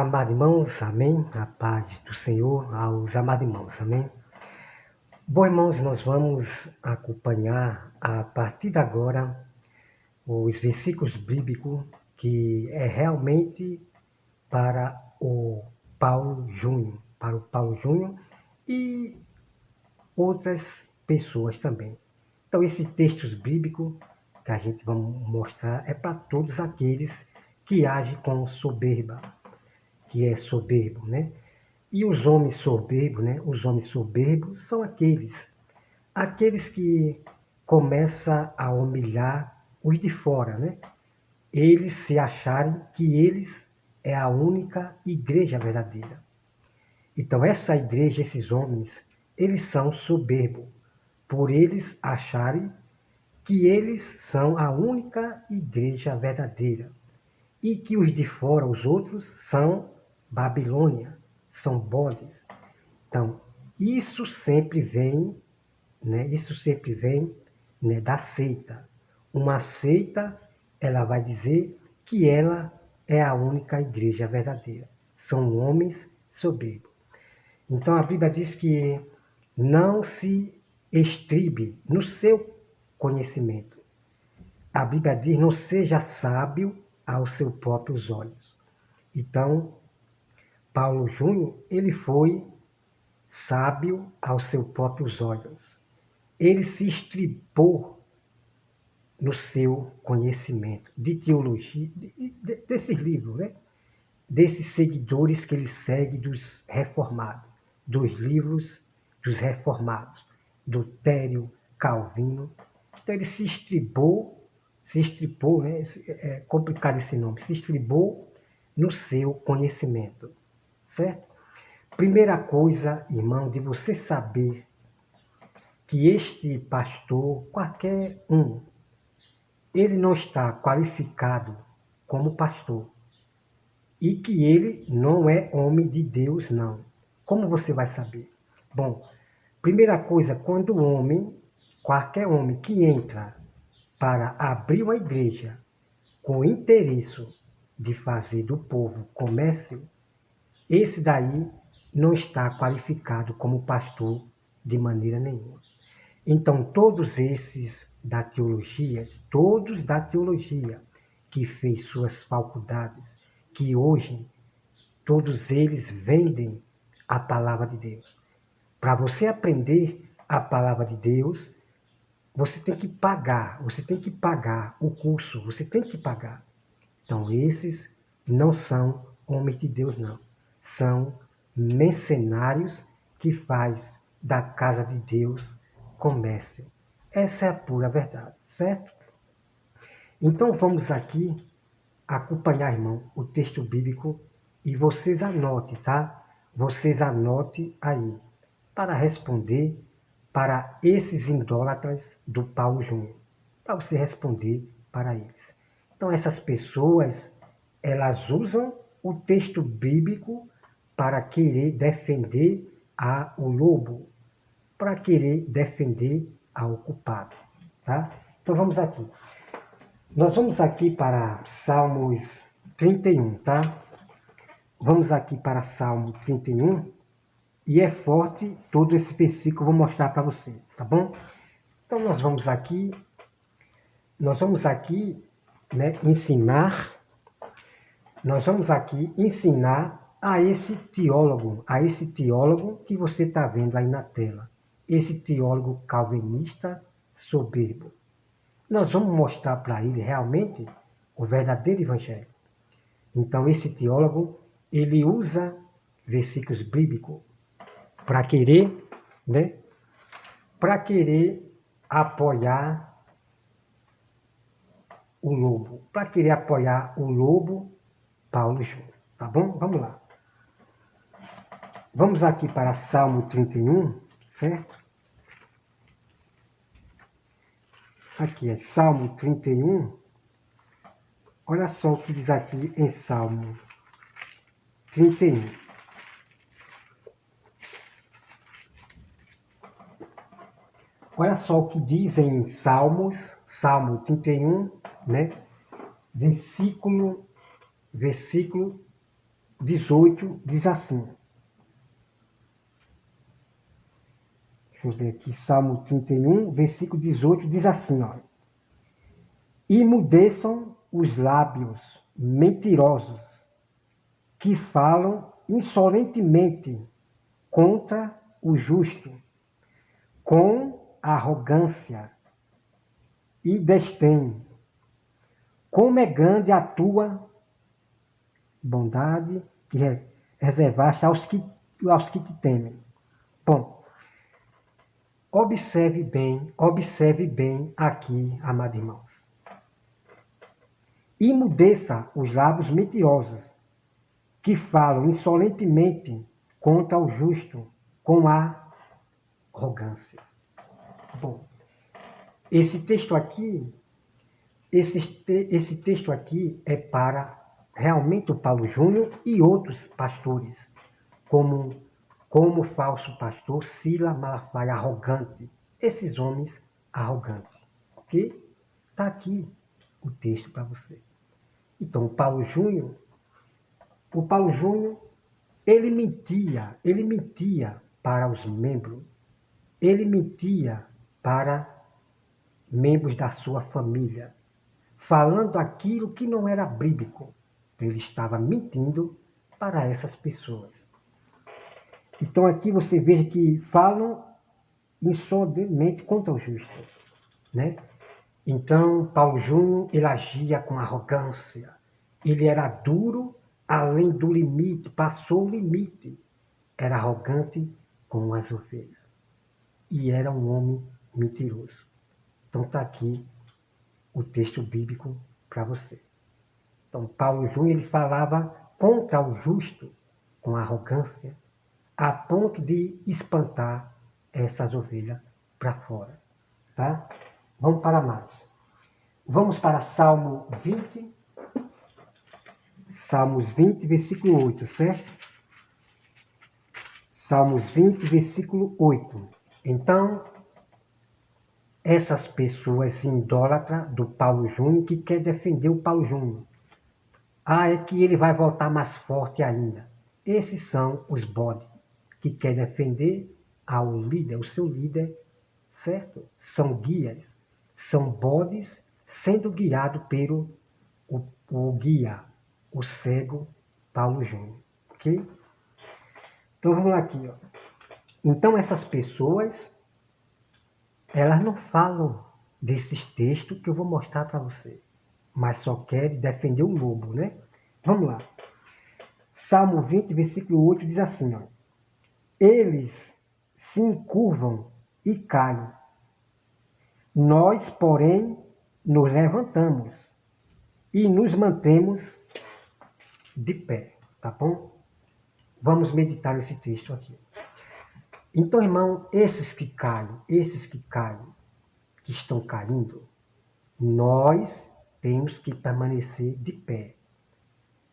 Olá, amados irmãos, amém? A paz do Senhor aos amados irmãos, amém? Bom, irmãos, nós vamos acompanhar a partir de agora os versículos bíblicos que é realmente para o Paulo Júnior, e outras pessoas também. Então, esse texto bíblico que a gente vai mostrar é para todos aqueles que agem com soberba, que é soberbo, né? E os homens soberbos, né? Os homens soberbos são aqueles que começam a humilhar os de fora, né? Eles se acharem que eles é a única igreja verdadeira. Então essa igreja, esses homens, eles são soberbos, por eles acharem que eles são a única igreja verdadeira e que os de fora, os outros, são Babilônia, são bodes. Então, isso sempre vem, né? Da seita. Uma seita, ela vai dizer que ela é a única igreja verdadeira. São homens soberbos. Então, a Bíblia diz que não se estribe no seu conhecimento. A Bíblia diz, não seja sábio aos seus próprios olhos. Então, Paulo Júnior, ele foi sábio aos seus próprios olhos. Ele se estribou no seu conhecimento de teologia, desses livros, né? Desses seguidores que ele segue dos reformados, dos livros dos reformados, do Tério, Calvino. Então ele se estribou, né? É complicado esse nome, se estribou no seu conhecimento, certo? Primeira coisa, irmão, de você saber que este pastor, qualquer um, ele não está qualificado como pastor e que ele não é homem de Deus, não. Como você vai saber? Bom, primeira coisa, quando o homem, qualquer homem que entra para abrir uma igreja com o interesse de fazer do povo comércio, esse daí não está qualificado como pastor de maneira nenhuma. Então, todos da teologia, que fez suas faculdades, que hoje todos eles vendem a palavra de Deus. Para você aprender a palavra de Deus, você tem que pagar o curso, você tem que pagar. Então, esses não são homens de Deus, não. São mercenários que faz da casa de Deus comércio. Essa é a pura verdade, certo? Então vamos aqui acompanhar, irmão, o texto bíblico e vocês anotem, tá? Vocês anotem aí para responder para esses idólatras do Paulo Júnior, para você responder para eles. Então essas pessoas, elas usam o texto bíblico para querer defender o lobo, para querer defender ao culpado, tá? Então vamos aqui. Nós vamos aqui para Salmos 31, tá? Vamos aqui para Salmo 31 e é forte todo esse versículo, eu vou mostrar para você, tá bom? Então nós vamos aqui, né, ensinar a esse teólogo que você está vendo aí na tela, esse teólogo calvinista soberbo. Nós vamos mostrar para ele realmente o verdadeiro evangelho. Então esse teólogo, ele usa versículos bíblicos para querer, né, apoiar o lobo, Paulo Júnior, tá bom? Vamos lá. Vamos aqui para Salmo 31, certo? Aqui é Salmo 31. Olha só o que diz aqui em Salmo 31. Olha só o que diz em Salmo 31, né? Versículo 18 diz assim. Deixa eu ver aqui, Salmo 31, versículo 18 diz assim, ó. Imudeçam os lábios mentirosos que falam insolentemente contra o justo, com arrogância e desdém. Como é grande a tua bondade que reservaste aos que te temem. Bom, observe bem aqui, amados irmãos. Imudeça os lábios mentirosos que falam insolentemente contra o justo com arrogância. Bom, esse texto aqui é para realmente o Paulo Júnior e outros pastores, como o falso pastor Sila Malafaia, arrogante. Esses homens arrogantes. Ok? Está aqui o texto para você. Então, o Paulo Júnior, ele mentia para os membros, ele mentia para membros da sua família, falando aquilo que não era bíblico. Ele estava mentindo para essas pessoas. Então aqui você veja que falam insolentemente contra o justo, né? Então Paulo Júnior, ele agia com arrogância, ele era duro além do limite, passou o limite, era arrogante com as ovelhas e era um homem mentiroso. Então está aqui o texto bíblico para você. Então Paulo Júnior, ele falava contra o justo com arrogância, a ponto de espantar essas ovelhas para fora. Tá? Vamos para mais. Vamos para Salmo 20. Salmos 20, versículo 8, certo? Salmos 20, versículo 8. Então, essas pessoas idólatras do Paulo Júnior que quer defender o Paulo Júnior. É que ele vai voltar mais forte ainda. Esses são os bodes que quer defender ao líder, o seu líder, certo? São guias, são bodes sendo guiados pelo o guia, o cego Paulo Júnior, ok? Então vamos lá aqui, ó. Então essas pessoas, elas não falam desses textos que eu vou mostrar para você, mas só querem defender o lobo, né? Vamos lá. Salmo 20, versículo 8 diz assim, ó. Eles se encurvam e caem. Nós, porém, nos levantamos e nos mantemos de pé, tá bom? Vamos meditar nesse texto aqui. Então, irmão, esses que estão caindo, nós temos que permanecer de pé.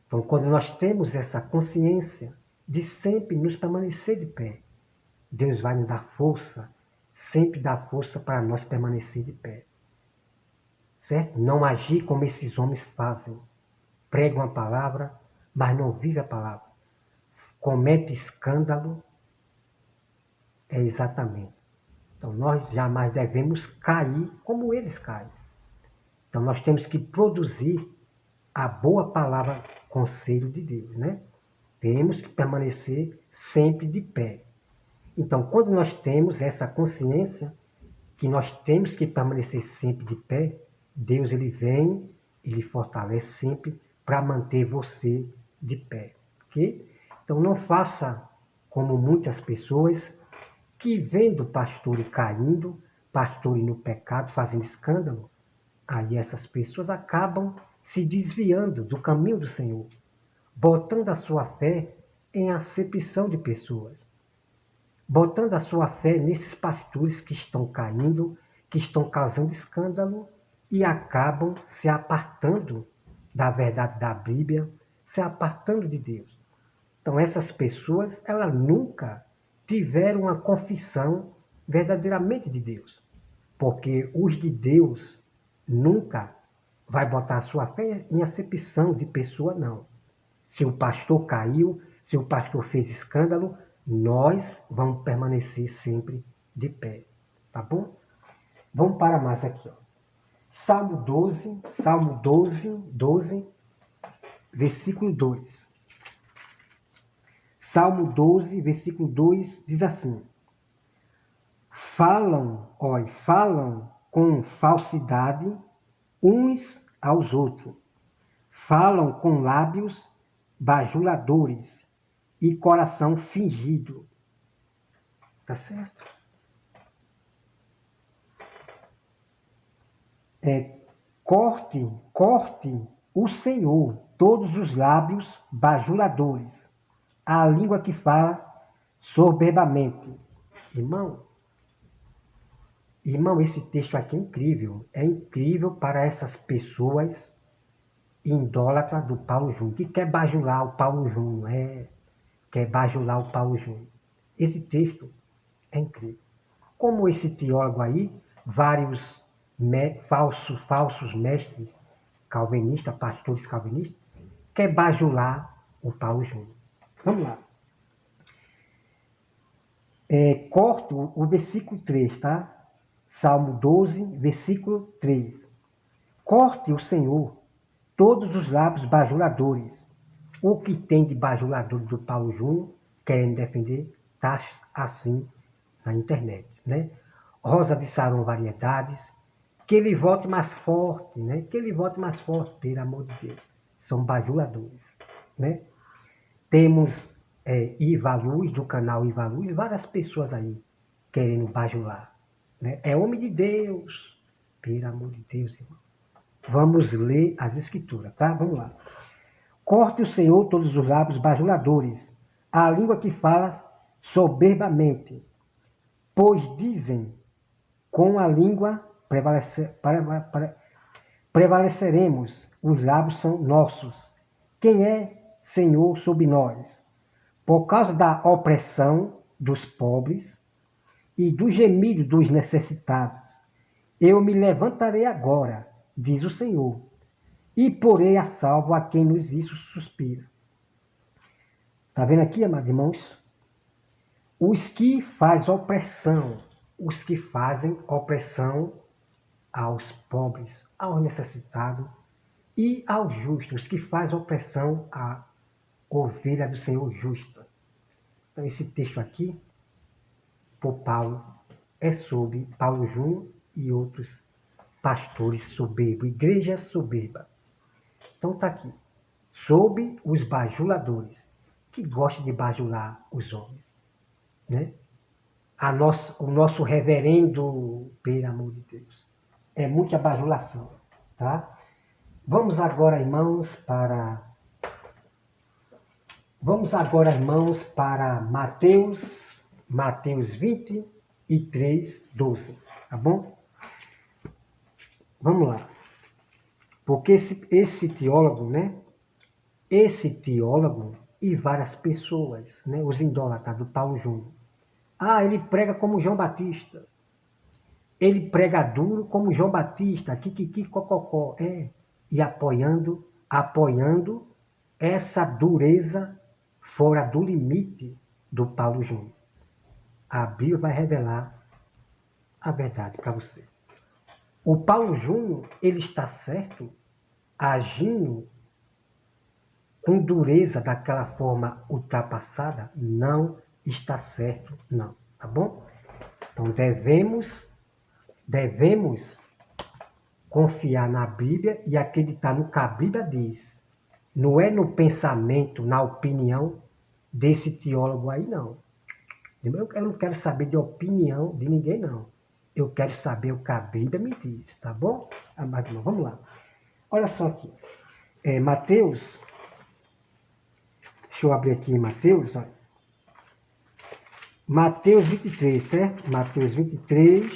Então, quando nós temos essa consciência de sempre nos permanecer de pé, Deus vai nos dar força, sempre dar força para nós permanecer de pé. Certo? Não agir como esses homens fazem. Pregam a palavra, mas não vivem a palavra. Comete escândalo. É exatamente. Então nós jamais devemos cair como eles caem. Então nós temos que produzir a boa palavra, conselho de Deus, né? Temos que permanecer sempre de pé. Então, quando nós temos essa consciência que nós temos que permanecer sempre de pé, Deus ele vem, ele fortalece sempre para manter você de pé, ok? Então não faça como muitas pessoas que vendo pastores caindo, pastores no pecado, fazendo escândalo, aí essas pessoas acabam se desviando do caminho do Senhor, botando a sua fé em acepção de pessoas, botando a sua fé nesses pastores que estão caindo, que estão causando escândalo e acabam se apartando da verdade da Bíblia, se apartando de Deus. Então essas pessoas, elas nunca tiveram uma confissão verdadeiramente de Deus, porque os de Deus nunca vai botar a sua fé em acepção de pessoa, não. se o pastor caiu, se o pastor fez escândalo, nós vamos permanecer sempre de pé, tá bom? Vamos para mais aqui, ó. Salmo 12, versículo 2. Salmo 12, versículo 2 diz assim: falam com falsidade uns aos outros, falam com lábios bajuladores e coração fingido. Tá certo? Corte o Senhor todos os lábios bajuladores, a língua que fala soberbamente. Irmão, esse texto aqui é incrível. É incrível para essas pessoas idólatras do Paulo Júnior, que quer bajular o Paulo Júnior, quer bajular o Paulo Júnior. Esse texto é incrível. Como esse teólogo aí, vários falsos mestres calvinistas, pastores calvinistas, quer bajular o Paulo Júnior. Vamos lá. Corto o versículo 3, tá? Salmo 12, versículo 3. Corte o Senhor todos os lábios bajuladores. O que tem de bajulador do Paulo Júnior, querendo defender, tá assim na internet, né? Rosa de Saron Variedades, que ele volte mais forte, né? Que ele volte mais forte, pelo amor de Deus. São bajuladores, né? Temos Iva Luz, do canal Iva Luz, várias pessoas aí querendo bajular, né? É homem de Deus, pelo amor de Deus, irmão. Vamos ler as escrituras, tá? Vamos lá. Corte o Senhor todos os lábios bajuladores, a língua que fala soberbamente, pois dizem, com a língua prevaleceremos, os lábios são nossos. Quem é Senhor sobre nós? Por causa da opressão dos pobres e do gemido dos necessitados, eu me levantarei agora, diz o Senhor, e porei a salvo a quem nos isso suspira. Está vendo aqui, amados irmãos? Os que fazem opressão aos pobres, aos necessitados e aos justos, os que fazem opressão à ovelha do Senhor justa. Então, esse texto aqui, por Paulo, é sobre Paulo Júnior e outros pastores soberbos, igreja soberba. Então está aqui, sobre os bajuladores, que gostam de bajular os homens, né? O nosso reverendo, pelo amor de Deus, é muita bajulação, tá? Vamos agora, irmãos, para Mateus 23, 12, tá bom? Vamos lá. Porque esse teólogo, né? Esse teólogo e várias pessoas, né? Os idólatras do Paulo Júnior. Ele prega como João Batista. Ele prega duro como João Batista, kikiki, cococó. E apoiando essa dureza fora do limite do Paulo Júnior. A Bíblia vai revelar a verdade para você. O Paulo Júnior, ele está certo, agindo com dureza daquela forma ultrapassada? Não está certo, não, tá bom? Então devemos confiar na Bíblia e acreditar no que a Bíblia diz. Não é no pensamento, na opinião desse teólogo aí, não. Eu não quero saber de opinião de ninguém, não. Eu quero saber o que a Bíblia me diz, tá bom? Vamos lá. Olha só aqui. Mateus. Deixa eu abrir aqui em Mateus. Olha. Mateus 23, certo? Mateus 23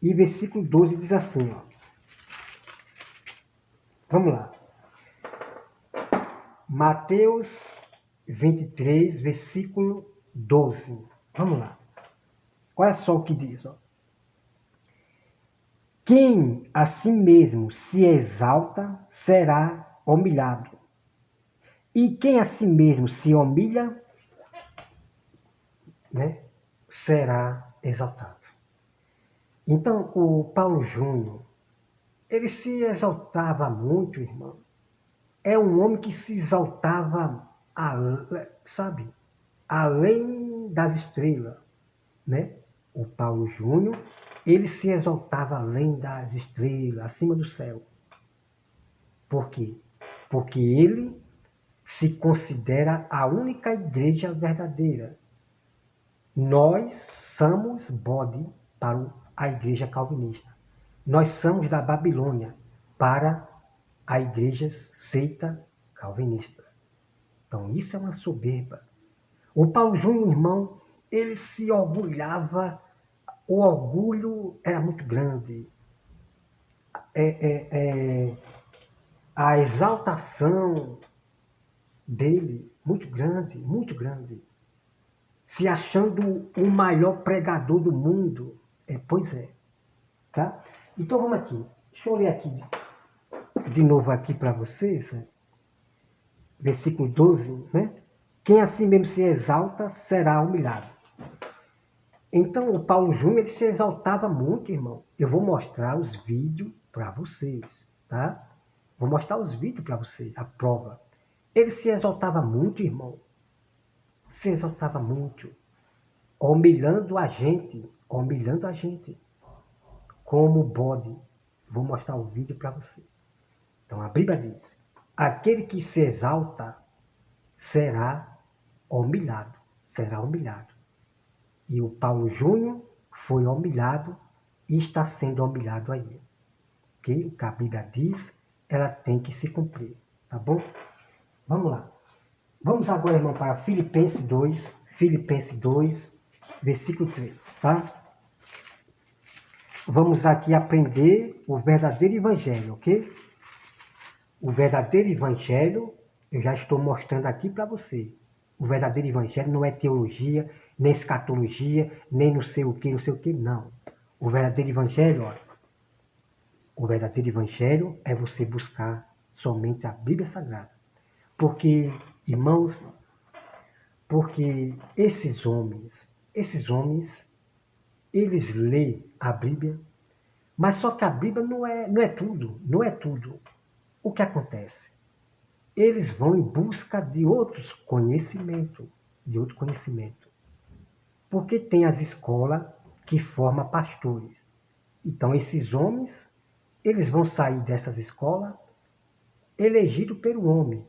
e versículo 12 diz assim, ó. Vamos lá. Mateus 23, versículo 12. Vamos lá. Olha só o que diz, ó. Quem a si mesmo se exalta será humilhado, E quem a si mesmo se humilha, né, será exaltado. Então, o Paulo Júnior, ele se exaltava muito, irmão. É um homem que se exaltava, sabe, além das estrelas, né? O Paulo Júnior, ele se exaltava além das estrelas, acima do céu. Por quê? Porque ele se considera a única igreja verdadeira. Nós somos bode para a igreja calvinista. Nós somos da Babilônia para a igreja seita calvinista. Então isso é uma soberba. O Paulo Júnior, irmão, ele se orgulhava, o orgulho era muito grande. É, é, é, a exaltação dele, muito grande, muito grande. Se achando o maior pregador do mundo. Pois é. Tá? Então vamos aqui. Deixa eu ler aqui de novo aqui para vocês. Né? Versículo 12, né? Quem assim mesmo se exalta será humilhado. Então o Paulo Júnior ele se exaltava muito, irmão. Eu vou mostrar os vídeos para vocês, tá? Vou mostrar os vídeos para vocês, a prova. Ele se exaltava muito, irmão. Se exaltava muito. Humilhando a gente, como bode. Vou mostrar o vídeo para você. Então a Bíblia diz: aquele que se exalta será humilhado, será humilhado. E o Paulo Júnior foi humilhado e está sendo humilhado aí. Ok? O que a Bíblia diz, ela tem que se cumprir, tá bom? Vamos lá. Vamos agora, irmão, para Filipenses 2, versículo 3, tá? Vamos aqui aprender o verdadeiro evangelho, ok? O verdadeiro evangelho, eu já estou mostrando aqui para você. O verdadeiro evangelho não é teologia, nem escatologia, nem não sei o que, não. O verdadeiro evangelho, olha, o verdadeiro evangelho é você buscar somente a Bíblia Sagrada. Porque, irmãos, porque esses homens, eles lêem a Bíblia, mas só que a Bíblia não é tudo, não é tudo. O que acontece? Eles vão em busca de outros conhecimentos, Porque tem as escolas que formam pastores. Então esses homens, eles vão sair dessas escolas elegidos pelo homem,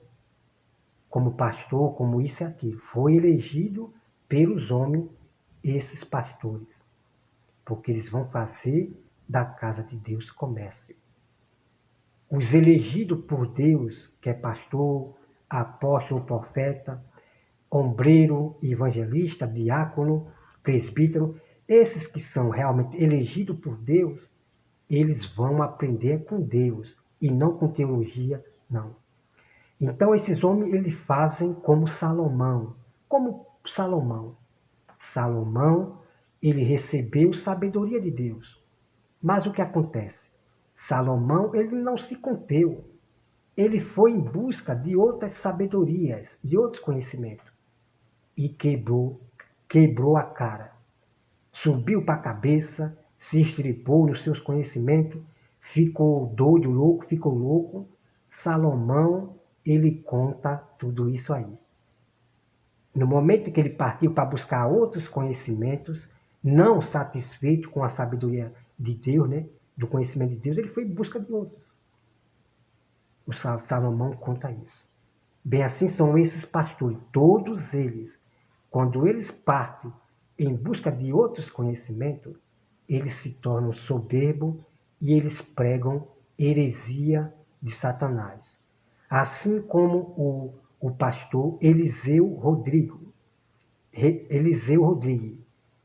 como pastor, como isso e aquilo. Foi elegido pelos homens esses pastores, porque eles vão fazer da casa de Deus comércio. Os elegidos por Deus, que é pastor, apóstolo, profeta, ombreiro, evangelista, diácono, presbítero, esses que são realmente elegidos por Deus, eles vão aprender com Deus e não com teologia, não. Então esses homens, eles fazem como Salomão. Como Salomão. Salomão, ele recebeu sabedoria de Deus. Mas o que acontece? Salomão, ele não se conteu. Ele foi em busca de outras sabedorias, de outros conhecimentos. E quebrou a cara. Subiu para a cabeça, se estripou nos seus conhecimentos, ficou doido, louco, ficou louco. Salomão, ele conta tudo isso aí. No momento que ele partiu para buscar outros conhecimentos, não satisfeito com a sabedoria de Deus, né, do conhecimento de Deus, ele foi em busca de outros. O Salomão conta isso. Bem assim são esses pastores, todos eles. Quando eles partem em busca de outros conhecimentos, eles se tornam soberbos e eles pregam heresia de Satanás. Assim como o pastor Eliseu Rodrigues,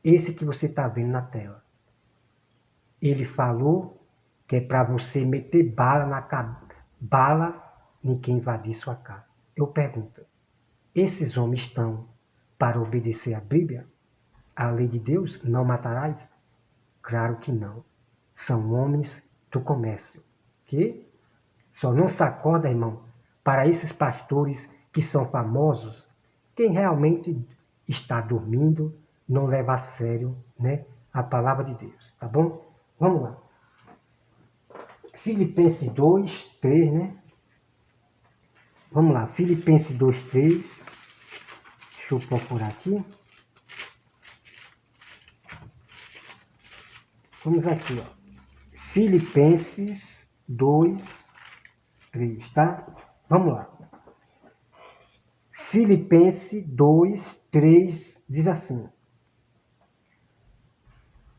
esse que você está vendo na tela. Ele falou que é para você meter bala em quem invadir sua casa. Eu pergunto, esses homens estão para obedecer a Bíblia? A lei de Deus, não matarás? Claro que não. São homens do comércio. Que só não se acorda, irmão, para esses pastores que são famosos, quem realmente está dormindo não leva a sério, né, a palavra de Deus, tá bom? Vamos lá. Filipenses 2, 3, né? Vamos lá, Filipenses 2, 3. Deixa eu procurar aqui. Vamos aqui, ó. Filipenses 2, 3, tá? Vamos lá. Filipenses 2, 3 diz assim: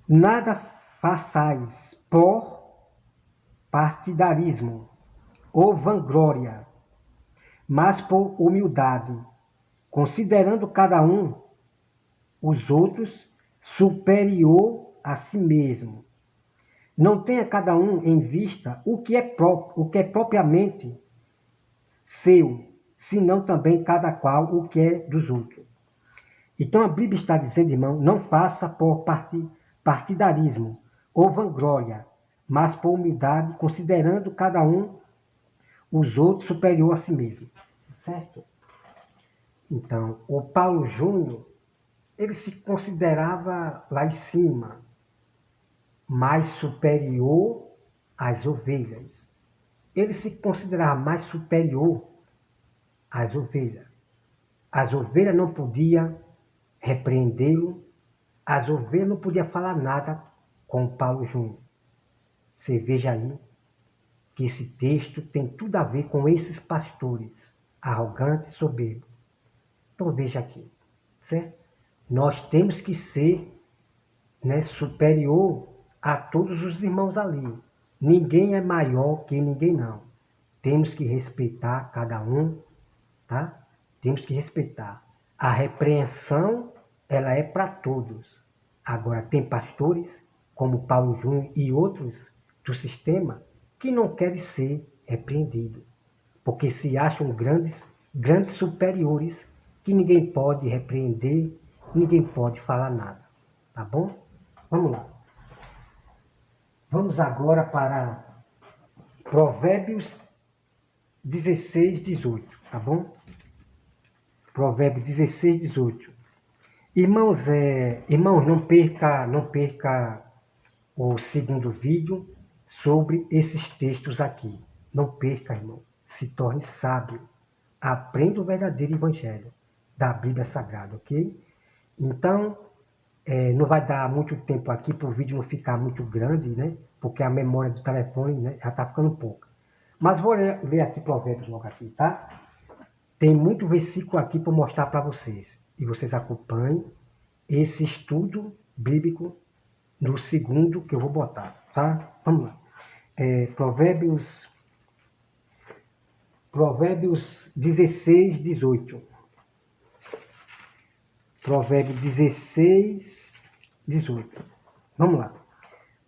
nada façais por partidarismo ou vanglória, mas por humildade, considerando cada um os outros superior a si mesmo. Não tenha cada um em vista o que é próprio, o que é propriamente seu, senão também cada qual o que é dos outros. Então a Bíblia está dizendo, irmão, não faça por partidarismo ou vanglória, mas por humildade, considerando cada um os outros superior a si mesmo. Certo? Então, o Paulo Júnior, ele se considerava lá em cima, mais superior às ovelhas. Ele se considerava mais superior às ovelhas. As ovelhas não podiam repreendê-lo, as ovelhas não podiam falar nada com o Paulo Júnior. Você veja aí que esse texto tem tudo a ver com esses pastores arrogantes e soberbos. Então veja aqui, certo? Nós temos que ser, né, superior a todos os irmãos ali. Ninguém é maior que ninguém, não. Temos que respeitar cada um, tá? Temos que respeitar. A repreensão, ela é para todos. Agora, tem pastores, como Paulo Júnior e outros do sistema, que não querem ser repreendidos, porque se acham grandes superiores, que ninguém pode repreender, ninguém pode falar nada. Tá bom? Vamos lá. Vamos agora para Provérbios 16, 18, tá bom? Provérbios 16, 18. Irmãos, não perca o segundo vídeo sobre esses textos aqui. Não perca, irmão. Se torne sábio. Aprenda o verdadeiro evangelho da Bíblia Sagrada, ok? Então, não vai dar muito tempo aqui para o vídeo não ficar muito grande, né? Porque a memória do telefone, né, já está ficando pouca. Mas vou ler aqui Provérbios logo aqui, tá? Tem muito versículo aqui para mostrar para vocês. E vocês acompanhem esse estudo bíblico no segundo que eu vou botar, tá? Vamos lá. Provérbios 16, 18. Provérbios 16, 18. Vamos lá.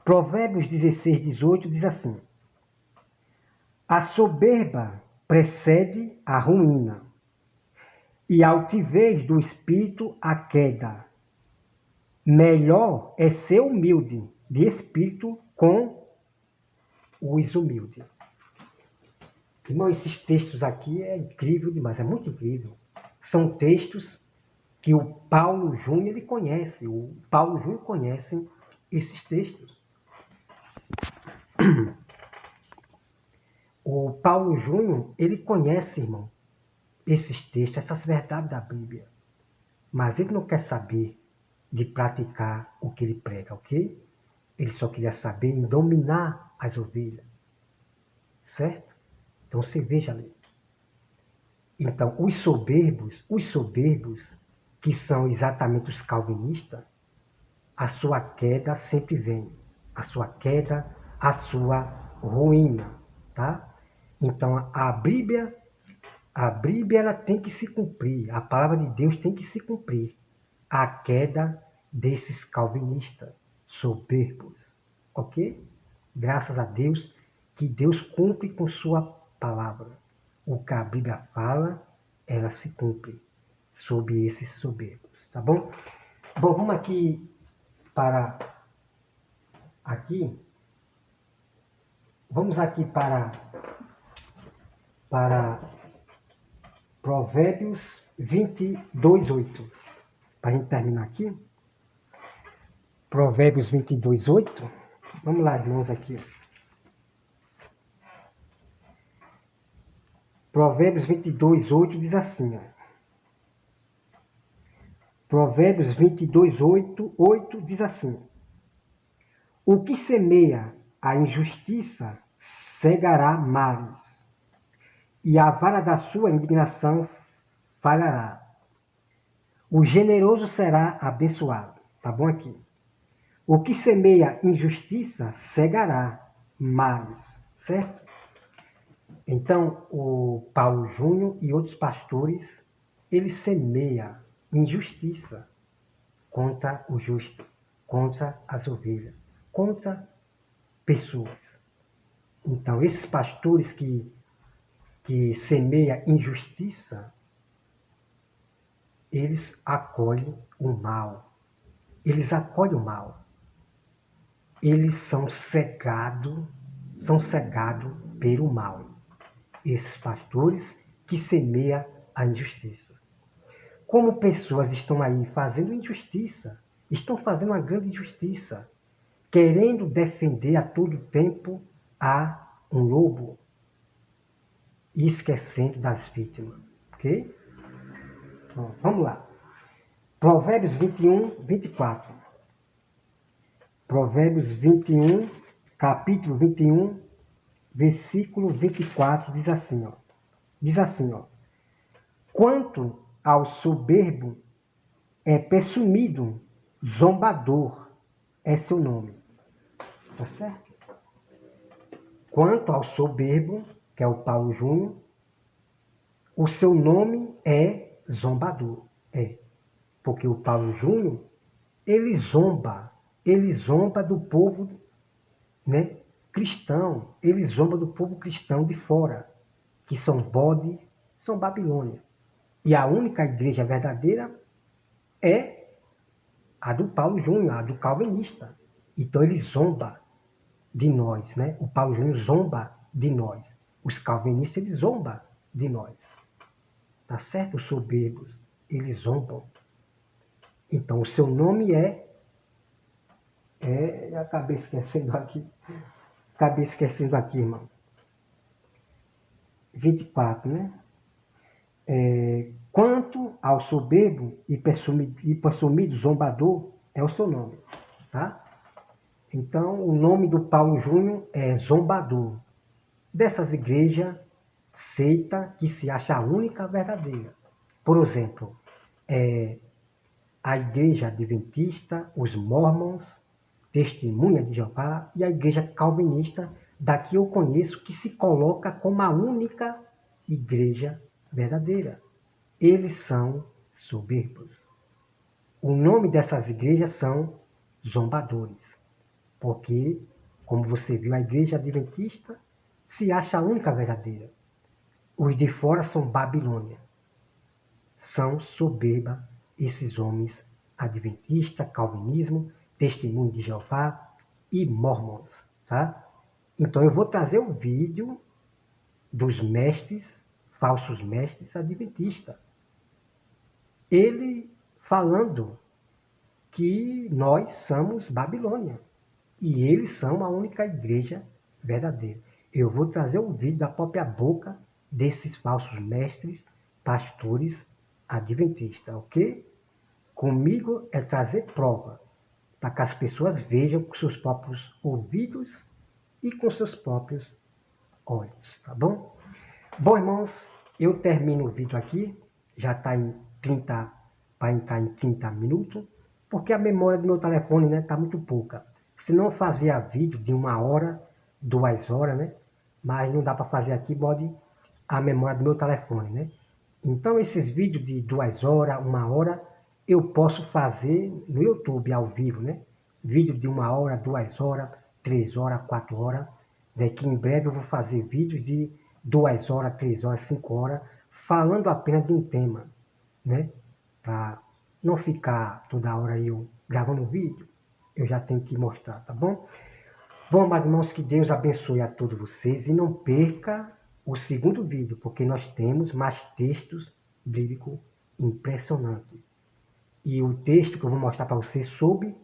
Provérbios 16, 18 diz assim: a soberba precede a ruína, e a altivez do espírito a queda. Melhor é ser humilde de espírito com os humildes. Irmão, esses textos aqui é incrível demais, é muito incrível. São textos que o Paulo Júnior ele conhece. O Paulo Júnior conhece esses textos. O Paulo Júnior, ele conhece, irmão, esses textos, essas verdades da Bíblia. Mas ele não quer saber de praticar o que ele prega, ok? Ele só queria saber em dominar as ovelhas. Certo? Então você veja ali. Então, os soberbos, que são exatamente os calvinistas, a sua queda sempre vem. A sua queda, a sua ruína, tá? Então, a Bíblia ela tem que se cumprir. A palavra de Deus tem que se cumprir. A queda desses calvinistas soberbos, ok? Graças a Deus, que Deus cumpre com sua palavra. O que a Bíblia fala, ela se cumpre sobre esses soberbos, tá bom? Bom, vamos aqui para aqui. Vamos aqui para Provérbios 22:8. Para a gente terminar aqui. Provérbios 22:8. Vamos lá, irmãos, aqui. Provérbios 22:8 diz assim, ó. Provérbios 22:8 diz assim: o que semeia a injustiça cegará males, e a vara da sua indignação falhará. O generoso será abençoado. Tá bom aqui? O que semeia injustiça cegará males, certo? Então, o Paulo Júnior e outros pastores, eles semeiam injustiça contra o justo, contra as ovelhas, contra pessoas. Então, esses pastores que semeiam injustiça, eles acolhem o mal. Eles acolhem o mal. Eles são cegados pelo mal. Esses pastores que semeiam a injustiça. Como pessoas estão aí fazendo injustiça, estão fazendo uma grande injustiça, querendo defender a todo tempo a um lobo e esquecendo das vítimas. Ok? Bom, vamos lá. Provérbios 21:24. Provérbios 21, capítulo 21, versículo 24, diz assim, ó. Diz assim, ó. Quanto ao soberbo, é presumido, zombador é seu nome. Tá certo? Quanto ao soberbo, que é o Paulo Júnior, o seu nome é zombador. É. Porque o Paulo Júnior, ele zomba do povo, né, cristão, ele zomba do povo cristão de fora, que são bode, são Babilônia. E a única igreja verdadeira é a do Paulo Júnior, a do calvinista. Então ele zomba de nós, né? O Paulo Júnior zomba de nós. Os calvinistas, eles zombam de nós. Tá certo? Os soberbos, eles zombam. Então o seu nome acabei esquecendo aqui, irmão. 24, né? Quanto ao soberbo e presumido zombador, é o seu nome, tá? Então, o nome do Paulo Júnior é zombador. Dessas igrejas, seita que se acha a única verdadeira. Por exemplo, a igreja adventista, os mormons, Testemunha de Jeová e a igreja calvinista, daqui eu conheço, que se coloca como a única igreja verdadeira. Eles são soberbos. O nome dessas igrejas são zombadores, porque, como você viu, a igreja adventista se acha a única verdadeira. Os de fora são Babilônia. São soberba esses homens adventistas, calvinismo, Testemunho de Jeová e mormons, tá? Então eu vou trazer o vídeo dos mestres, falsos mestres adventistas. Ele falando que nós somos Babilônia e eles são a única igreja verdadeira. Eu vou trazer um vídeo da própria boca desses falsos mestres, pastores adventistas, ok? Comigo é trazer prova, para que as pessoas vejam com seus próprios ouvidos e com seus próprios olhos, tá bom? Bom, irmãos, eu termino o vídeo aqui, já está em 30, para entrar em 30 minutos, porque a memória do meu telefone, né, está muito pouca. Se não fazia vídeo de 1 hora, 2 horas, né, mas não dá para fazer aqui, pode a memória do meu telefone, né. Então, esses vídeos de 2 horas, 1 hora, eu posso fazer no YouTube ao vivo, né? Vídeo de 1 hora, 2 horas, 3 horas, 4 horas. Daqui em breve eu vou fazer vídeos de 2 horas, 3 horas, 5 horas, falando apenas de um tema, né? Para não ficar toda hora eu gravando vídeo, eu já tenho que mostrar, tá bom? Bom, amados irmãos, que Deus abençoe a todos vocês e não perca o segundo vídeo, porque nós temos mais textos bíblico impressionante. E o texto que eu vou mostrar para você sobre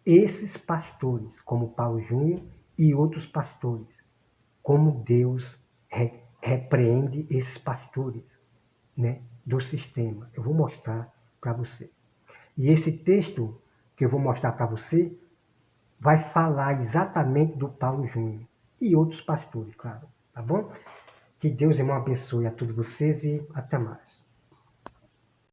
esses pastores, como Paulo Júnior e outros pastores, como Deus repreende esses pastores, né, do sistema. Eu vou mostrar para você. E esse texto que eu vou mostrar para você vai falar exatamente do Paulo Júnior e outros pastores, claro. Tá bom? Que Deus, irmão, abençoe a todos vocês e até mais.